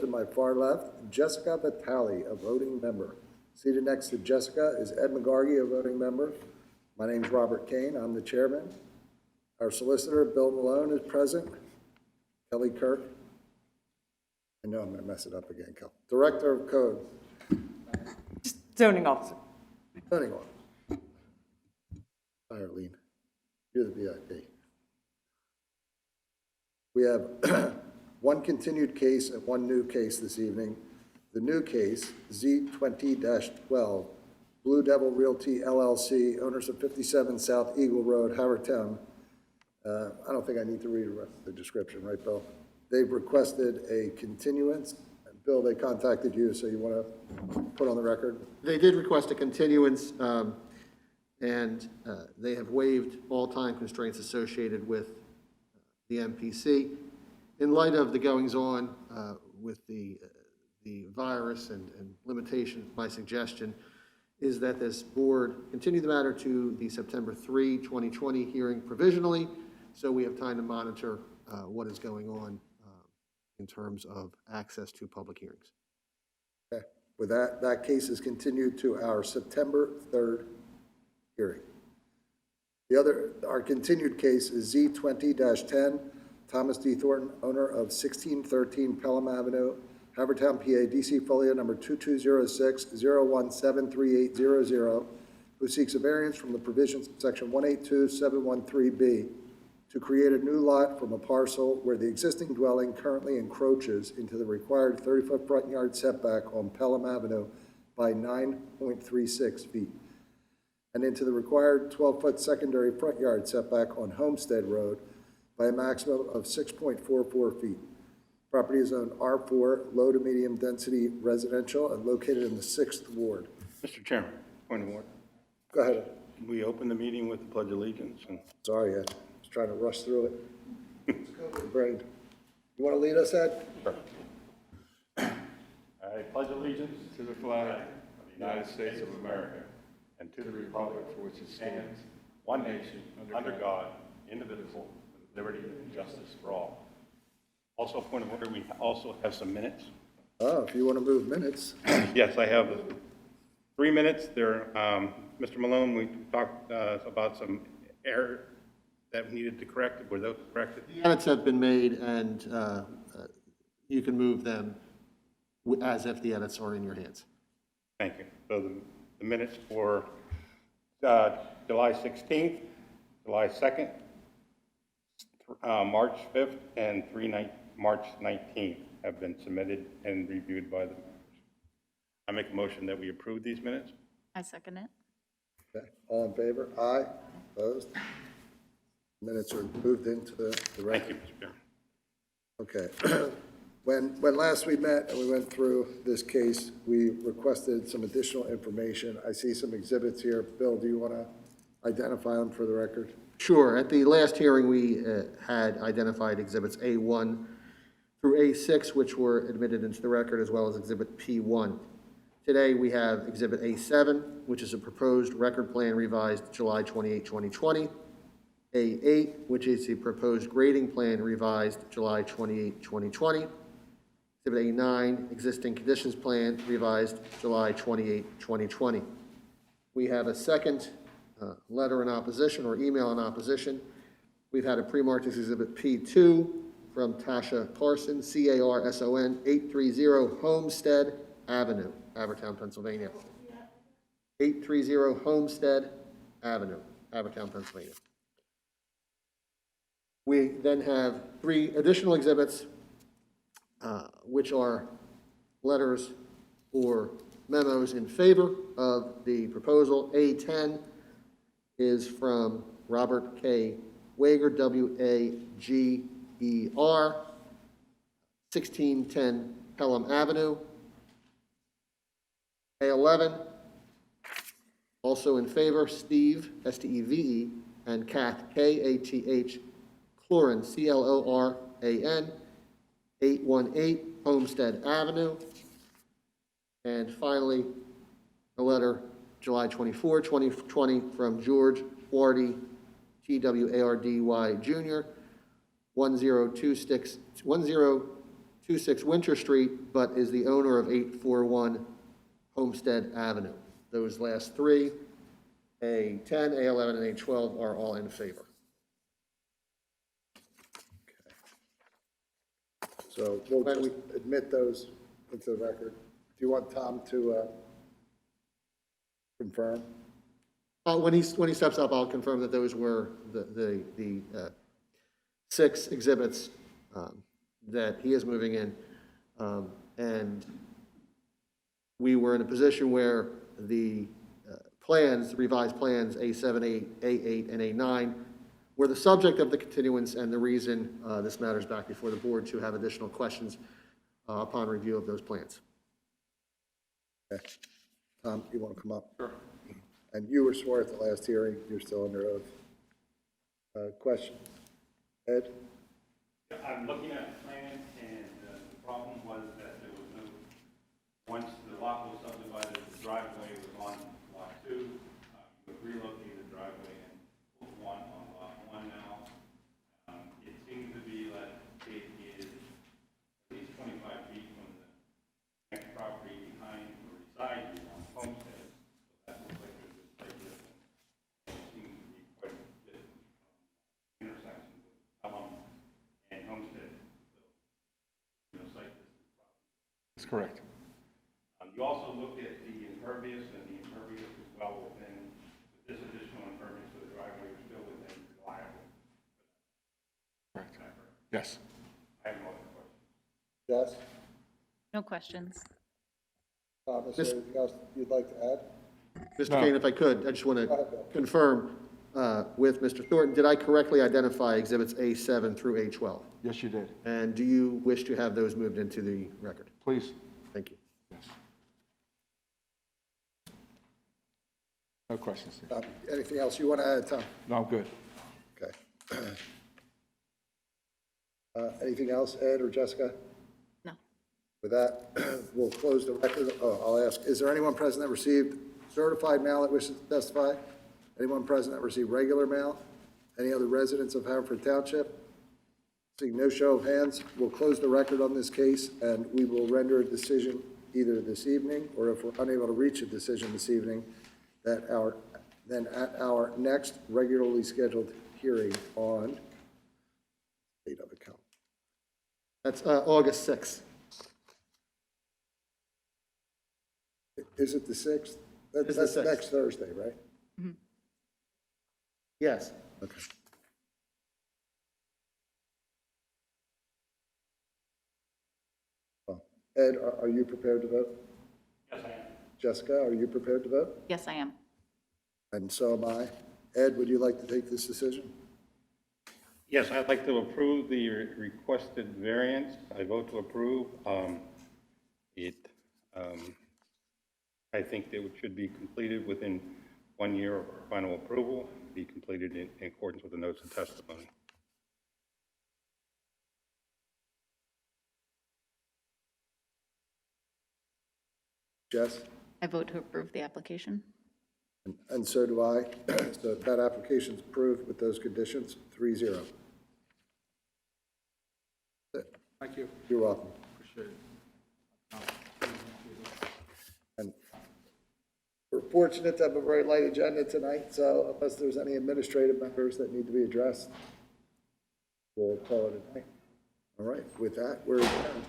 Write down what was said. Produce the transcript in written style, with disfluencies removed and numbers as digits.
to my far left, Jessica Vitale, a voting member. Seated next to Jessica is Ed McGargy, a voting member. My name's Robert Kane. I'm the chairman. Our solicitor, Bill Malone, is present. Kelly Kirk. I know I'm going to mess it up again, Kel. Director of Code. Zoning officer. Zoning officer. Hi, Arlene. You're the VIP. We have one continued case and one new case this evening. The new case, Z20-12, Blue Devil Realty LLC, owners of 57 South Eagle Road, Haverford Town. I don't think I need to read the rest of the description, right, Bill? They've requested a continuance. Bill, they contacted you, so you want to put on the record? They did request a continuance, and they have waived all time constraints associated with the MPC. In light of the goings-on with the virus and limitations, my suggestion is that this board continue the matter to the September 3, 2020 hearing provisionally, so we have time to monitor what is going on in terms of access to public hearings. Okay. With that, that case is continued to our September 3rd hearing. Our continued case is Z20-10, Thomas D. Thornton, owner of 1613 Pelham Avenue, Havertown, PA, DC folio number 2206-0173800, who seeks a variance from the provisions of section 182713B to create a new lot from a parcel where the existing dwelling currently encroaches into the required 30-foot front yard setback on Pelham Avenue by 9.36 feet, and into the required 12-foot secondary front yard setback on Homestead Road by a maximum of 6.44 feet. Property is zoned R4, low to medium density residential, and located in the 6th Ward. Mr. Chairman, point of order. Go ahead. Can we open the meeting with the Pledge of Allegiance? Sorry, Ed. Just trying to rush through it. Brain. You want to lead us, Ed? Sure. I pledge allegiance to the flag of the United States of America and to the republic for which it stands, one nation, under God, indivisible, with liberty and justice for all. Also, point of order, we also have some minutes. Oh, if you want to move minutes. Yes, I have 3 minutes. There, Mr. Malone, we talked about some error that we needed to correct. Were those corrected? The edits have been made, and you can move them as if the edits are in your hands. Thank you. So the minutes for July 16th, July 2nd, March 5th, and March 19th have been submitted and reviewed by the members. I make a motion that we approve these minutes. I second it. Okay. All in favor? Aye. Opposed? Minutes are moved into the Thank you, record. Mr. Chairman. Okay. When last we met and we went through this case, we requested some additional information. I see some exhibits here. Bill, do you want to identify them for the record? Sure. At the last hearing, we had identified exhibits A1 through A6, which were admitted into the record, as well as exhibit P1. Today, we have exhibit A7, which is a proposed record plan revised July 28, 2020. A8, which is a proposed grading plan revised July 28, 2020. Exhibit A9, existing conditions plan revised July 28, 2020. We have a second letter in opposition or email in opposition. We've had a pre-marked exhibit P2 from Tasha Carson, C-A-R-S-O-N, 830 Homestead Avenue, Havertown, Pennsylvania. 830 Homestead Avenue, Havertown, Pennsylvania. We then have 3 additional exhibits, which are letters or memos in favor of the proposal. A10 is from Robert K. Wager, W-A-G-E-R, 1610 Pelham Avenue. A11, also in favor, Steve, S-T-E-V-E, and Kath, K-A-T-H, Cloran, C-L-O-R-A-N, 818 Homestead Avenue. And finally, a letter, July 24, 2020, from George Wardy, T-W-A-R-D-Y Jr., 102 26 Winter Street, but is the owner of 841 Homestead Avenue. Those last three, A10, A11, and A12, are all in favor. So we'll When just admit those into the record. Do you want Tom to confirm? When he steps up, I'll confirm that those were the 6 exhibits that he is moving in. And we were in a position where the plans, the revised plans, A7, A8, and A9, were the subject of the continuance and the reason this matters back before the board to have additional questions upon review of those plans. Okay. Tom, you want to come up? Sure. And you were sworn at the last hearing. You're still under oath. Question? Ed? I'm looking at the plan, and the problem was that there was no, once the lot was subdivided, the driveway was on lot 2. You would relocate the driveway and put one on lot 1 now. It seems to be that it is at least 25 feet from the next property behind or beside you on Homestead. So that looks like there's a slight difference. It seems to be quite a bit intersection with Pelham and Homestead. So, site distance problem. That's correct. You also looked at the impervious, and the impervious is well within, with this additional impervious to the driveway is still within reliable. Correct. Yes. I have no other questions. Jess? No questions. Tom, is there anything else you'd like to add? Mr. Kane, if I could, I just want Go to ahead, Bill. confirm with Mr. Thornton, did I correctly identify exhibits A7 through A12? Yes, you did. And do you wish to have those moved into the record? Please. Thank you. Yes. No questions. Anything else you want to add, Tom? No, I'm good. Okay. Anything else, Ed or Jessica? No. With that, we'll close the record. Oh, I'll ask, is there anyone present that received certified mail that wishes to testify? Anyone present that received regular mail? Any other residents of Haverford Township? Seeing no show of hands, we'll close the record on this case, and we will render a decision either this evening, or if we're unable to reach a decision this evening, then at our next regularly scheduled hearing on, date of account. That's August 6th. Is it the 6th? It's the That's 6th. next Thursday, right? Yes. Okay. Well, Ed, are you prepared to vote? Yes, I am. Jessica, are you prepared to vote? Yes, I am. And so am I. Ed, would you like to take this decision? Yes, I'd like to approve the requested variance. I vote to approve. I think that it should be completed within 1 year of final approval, be completed in accordance with the notes of testimony. Jess? I vote to approve the application. And so do I. So that application's approved with those conditions, 3-0. Thank you. You're welcome. Appreciate it. And we're fortunate to have a very light agenda tonight, so unless there's any administrative matters that need to be addressed, we'll call it a night. All right, with that, we're adjourned.